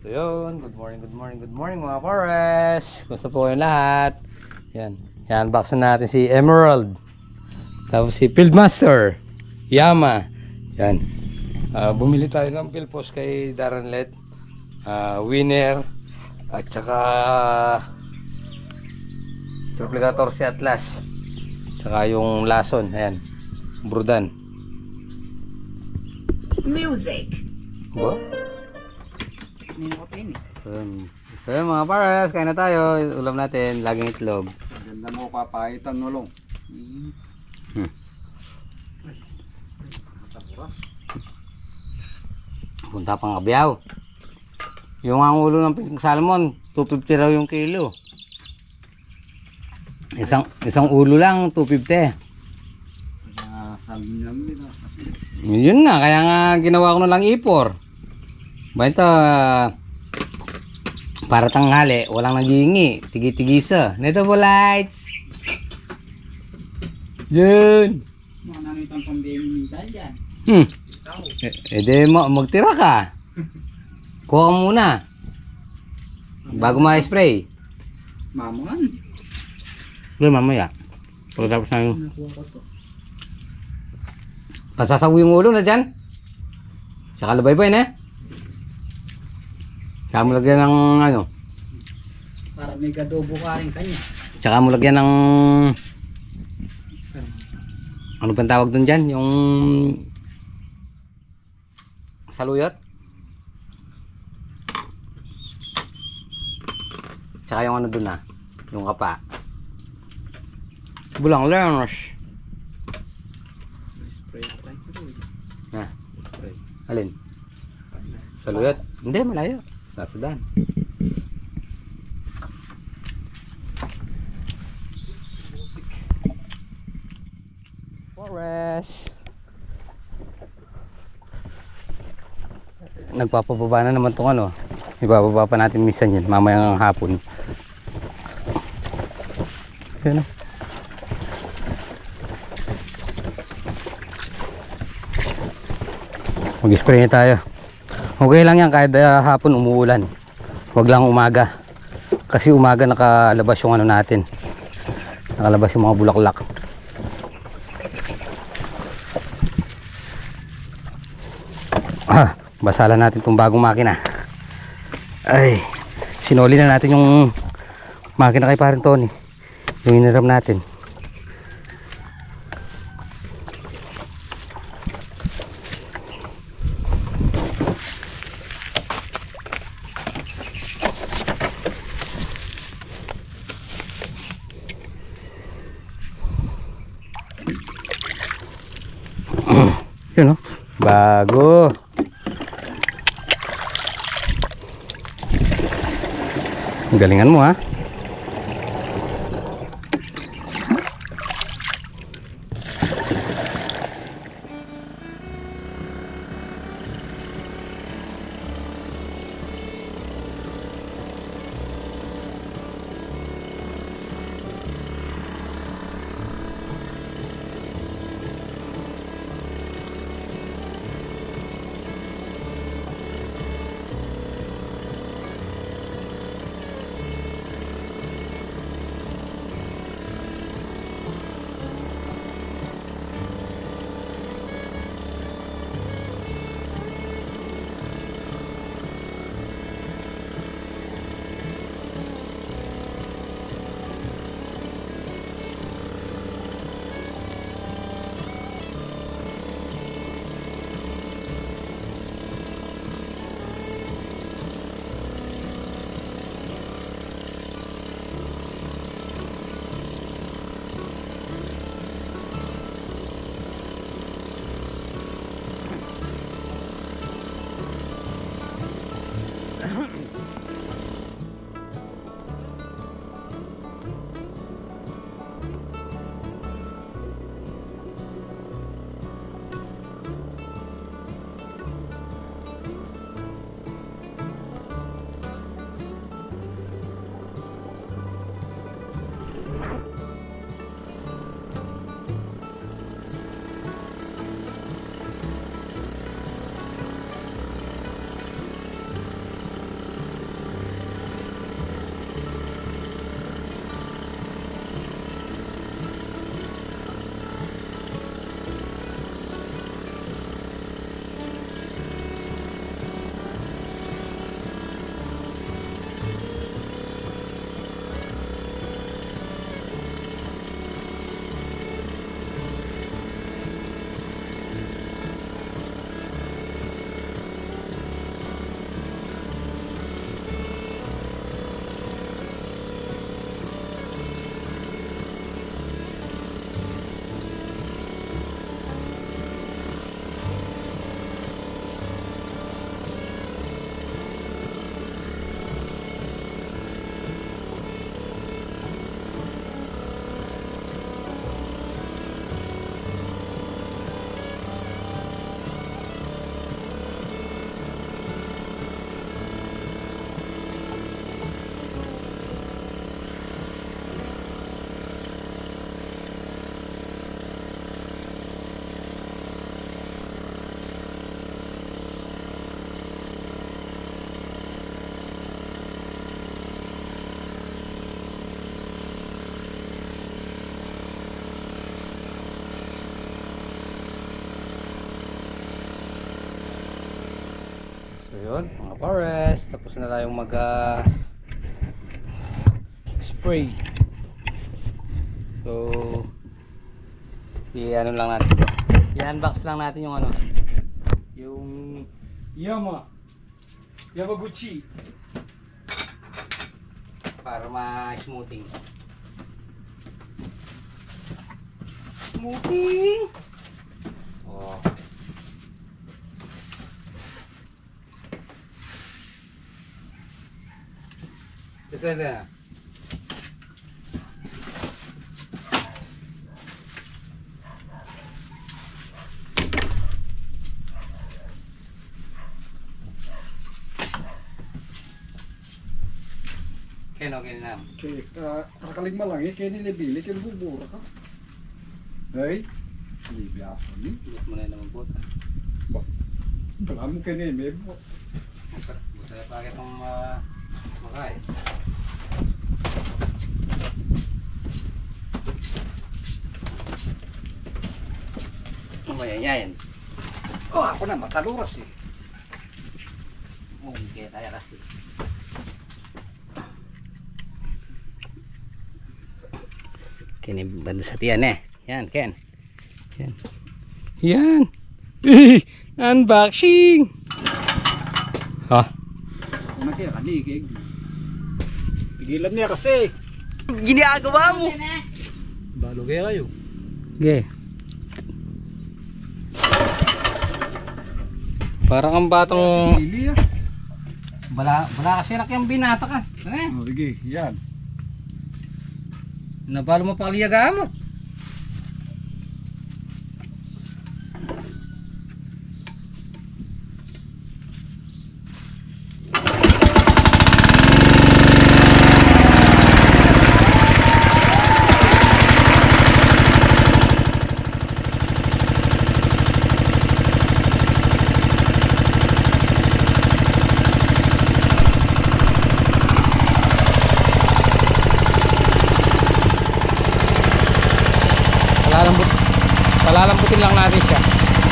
So yun, good morning mga Pares. Gusto po kayong lahat. Yan, unboxin natin si Emerald. Tapos si Fieldmaster Yama. Yan, bumili tayo ng Pilpos kay Daranlet, Winner, at saka Triplicator si Atlas, saka yung Lason. Ayan, Brudan Music. Bo? So yun mga Pares, kain na tayo. Ulam natin, laging itlog. Ganda mo papaitan mo long. Punta pang Abyaw. Yung ang ulo ng pink salmon, 250 raw yung kilo. Isang ulo lang, 250. Yun na, kaya nga ginawa ko na lang ipor. Ba ito, para tanghali, walang naghihingi. Tigi-tigisa. Neto po lights. Yun. Mga namin itong pambihimitan dyan. Ede magtira ka. Kuha ka muna. Bago ma-spray. Mamuhan. Doon mamaya. Pagkatapos na yung... Nakuha ko to. Pasasawi yung ulo na dyan. Saka labay-bay na. Saka mo lagyan ng ano. Para may gadobo ka rin kanya. Saka mo lagyan ng... Ano bang tawag doon dyan? Yung... saluyot. Saka yung ano doon na. Yung kapa. Bulang learners. Spray tayo. Ha? Spray. Alin? Saluyot? Hindi, malayo. Sasudan. Forest. Nagpapababa na naman itong ano. Ibababa pa natin minsan yun. Mamayang hapon. Yun o. Mag-spray na tayo. Okay lang yan kahit hapon umuulan. Huwag lang umaga. Kasi umaga nakalabas yung ano natin. Nakalabas yung mga bulaklak. Basalan natin itong bagong makina. Ay, sinoli na natin yung makina kay Paring Tony. Yung iniram natin. Yun o, bago. Galingan mo ha. So yun mga forest, tapos na tayong mag spray. So i-ano lang natin ito, i-unbox lang natin yung ano, yung Yamaguchi para ma-smoothing. Oh. Ito na. Okay na. Okay, kakaling malang kaya nilibili, kaya bubura ka. Hey, hindi biasa ni. Buat mo na naman po. Ba, bala mo kaya may mo. Buta na pakit ng makay. Mayayayan. Oh, ako na mataluras eh. Kaya tayo kasi. Kini banda sa tiyan eh. Yan, Ken. Yan. Yan. Unboxing. Ha? Ano kaya kaligig? Pigilan niya kasi. Ginagawa mo. Balo kaya kayo. Okay. Parang ang batang Pili ah. bala kasi rak yung binata ka. Eh, Oh, sige, yan. nabalo mo pa liyaga mo. Palalambutin lang natin siya.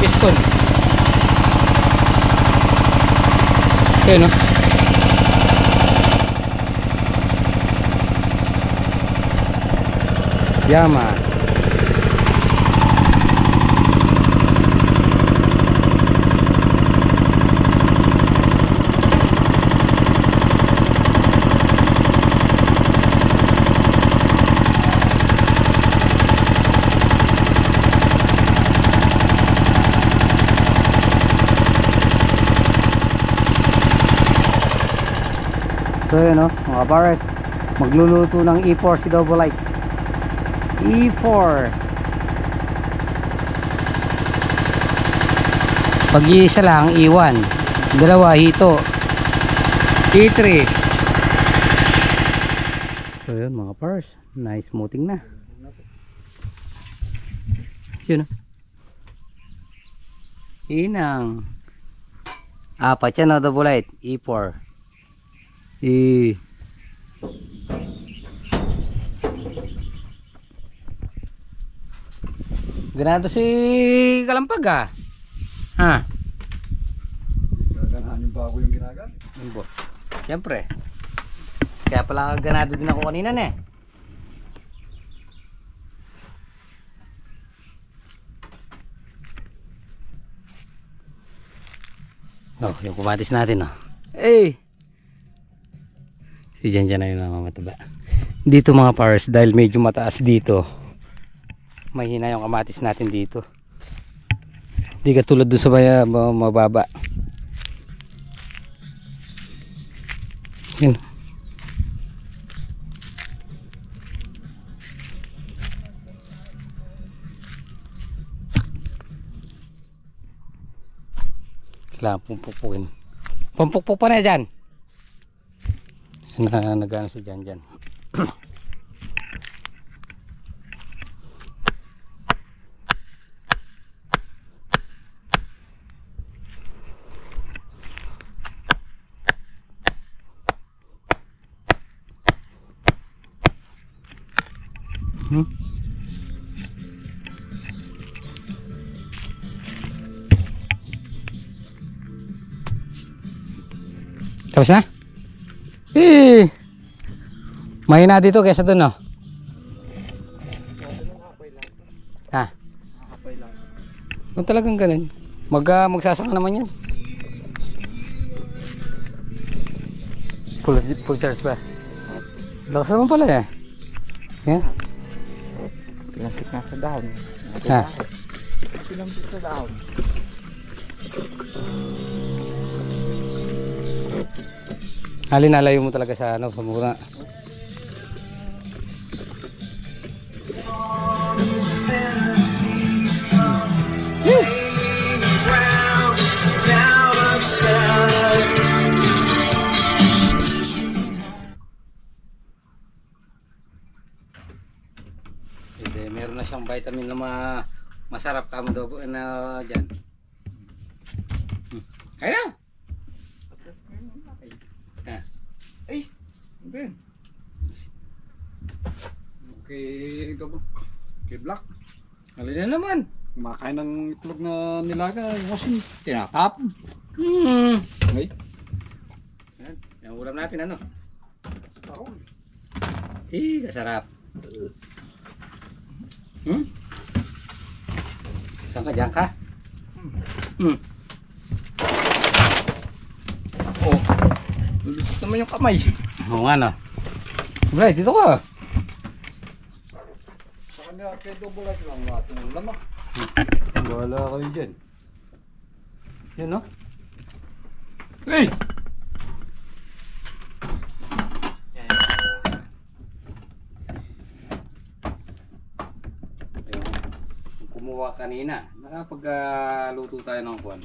Piston. Okay, no? Yama. So yun o, mga bares, magluluto ng E4 si Double Lights. E4 pag isa lang E1, dalawa hito, E3. So yun mga bares, nice smoothing na. Yun o, inang apat yan o Double Light E4. Ganado si Kalampag ah. Ha? Gaganahan yung bago yung ginagamit. Siyempre. Kaya pala ganado din ako kanina na eh. Oh, yung kumatis natin oh. Eh. Si Jan na yung namamataba. Dito mga powers, dahil medyo mataas dito, mahina yung kamatis natin dito. Di katulad dun sa mababa. Yun. Kailangan pumpukpukin. Pumpukpuk pa na dyan. Nagano si Jan dyan. Tapos na? Eh! Mahina dito kaysa dun, no? Ha? Nakakapay lang. Kung talagang ganun, magsasaka naman yan. Full charge ba? Lakas naman pala eh. Yan. Pinampit nga sa dahon. Ha? Pinampit sa dahon. Halinalayo mo talaga sa ano, sa mura. Meron na siyang vitamin na masarap kamo daw na dyan. Kaya na! Ha? Ay! Ben. Okay, gabo. Okay, Black. Alin na naman. Kumakain ng itlog na nilaga. Kasi tinatapon. Ay. Yan. Yung ulam natin ano? Taon. Kasarap. Saan ka? Diyan ka? Oh. Lulusot naman yung kamay. Oo nga no. Bray, dito ka. Sa kanya, kay double light lang natin yung lamang. Wala kayo dyan. Yan no? Hey! Kumuha kanina. Nakapag-luto tayo ng kuwan.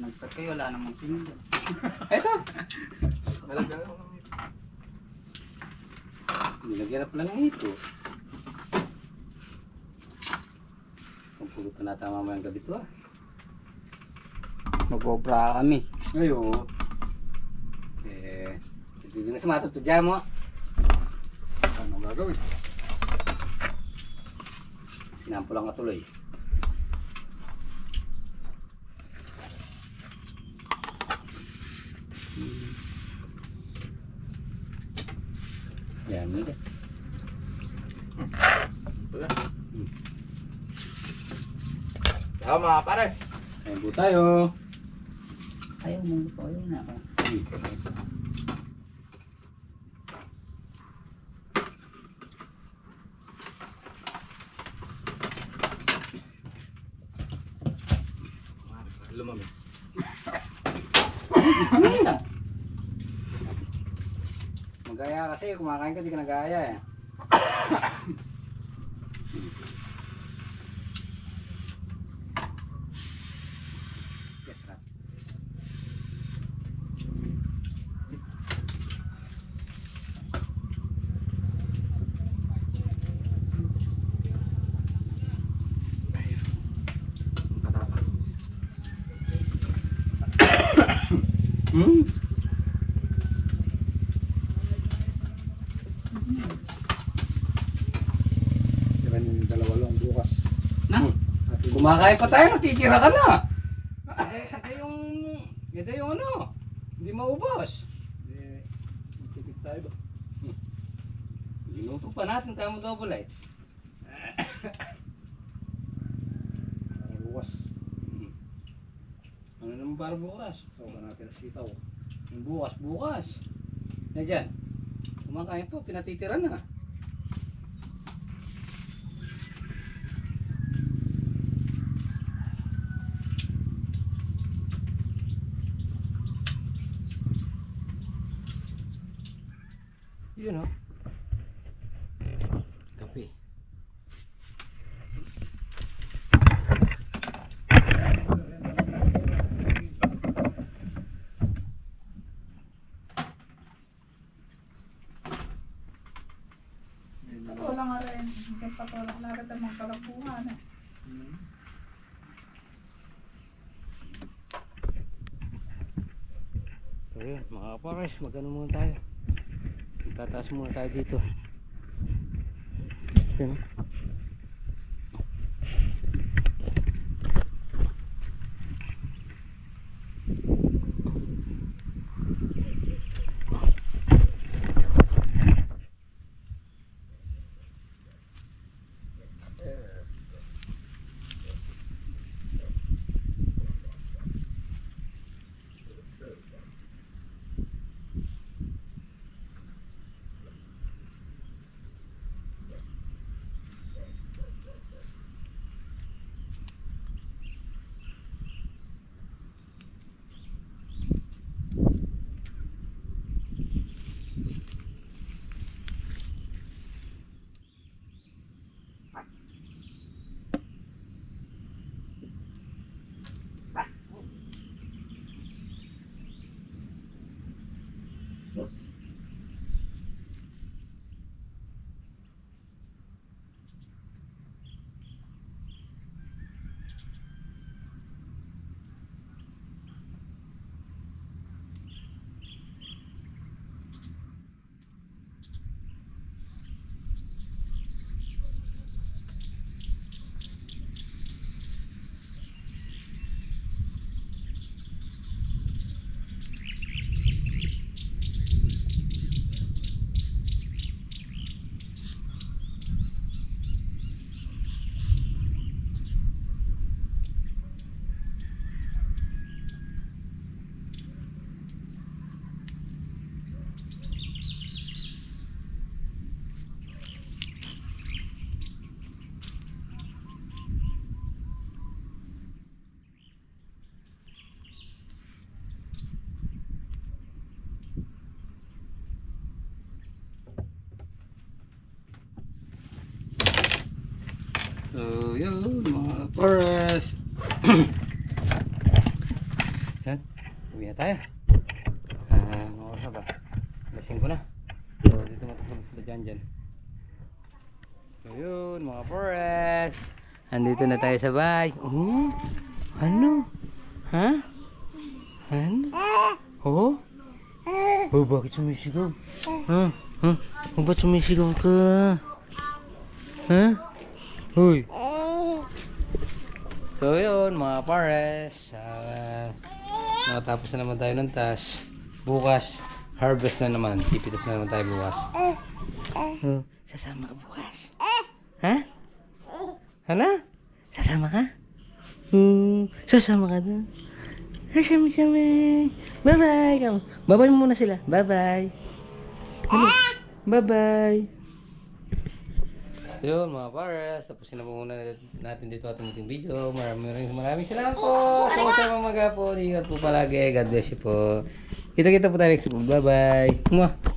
Nagkat kayo, wala namang pinto. Eto! Nilagyan na pala ng ito. Pagpulutan natin mamayang gabi ito ah. Mag-obra kami. Ayo. Hindi na sa matutudya mo. Ano gagawin? Sinampo lang katuloy. Yan, hindi. Ciao mga pares. Ayun po tayo. Ayaw mo po, ayaw na ako. Lumami. Magaya kasi, kumakain ka, di ka nagaya eh. Yes, sir. Yan yung dalawa lang bukas. Na? Kumakain pa tayo, natitira ka na. Ito yung ano, hindi maubos. Tubig tayo ba? Linuto pa natin kamo double light. Bukas. Ano naman para bukas? So, natin ang sitaw. Yung bukas. Na dyan. Kumakain po, pinatitira na. Yun o. Kape. Wala nga rin. Hindi patulak lagat ang mga kalabuhan. So, So yun, mga pares, magano muna tayo. Tataas muna tayo dito. Yun. So yun, mga pares. Yan, uwi na tayo. Mga oras na ba? Lasing ko na. So dito matutulog sila dyan. So yun, mga pares. Andito na tayo sa bahay. Ano? Ha? Ano? Oh? Oh, bakit sumisigaw? Ha? Ha? Oh, ba't sumisigaw ka? Ha? Hoy. So yun, mga pares, nakatapos na naman tayo ng task. Bukas harvest na naman, pipitas na naman tayo bukas. Sasama ka bukas? Ha? Ano? Sasama ka? Sasama ka doon? Sasama. Bye bye. Bye bye muna sila. Bye bye. Bye bye. Yun mga pares, tapusin na po muna natin dito ating munting video. Maraming salamat po sa kasama mga po. Ingat po palagi. God bless you po. Kita-kita po tayo next week. Bye bye. Mwah.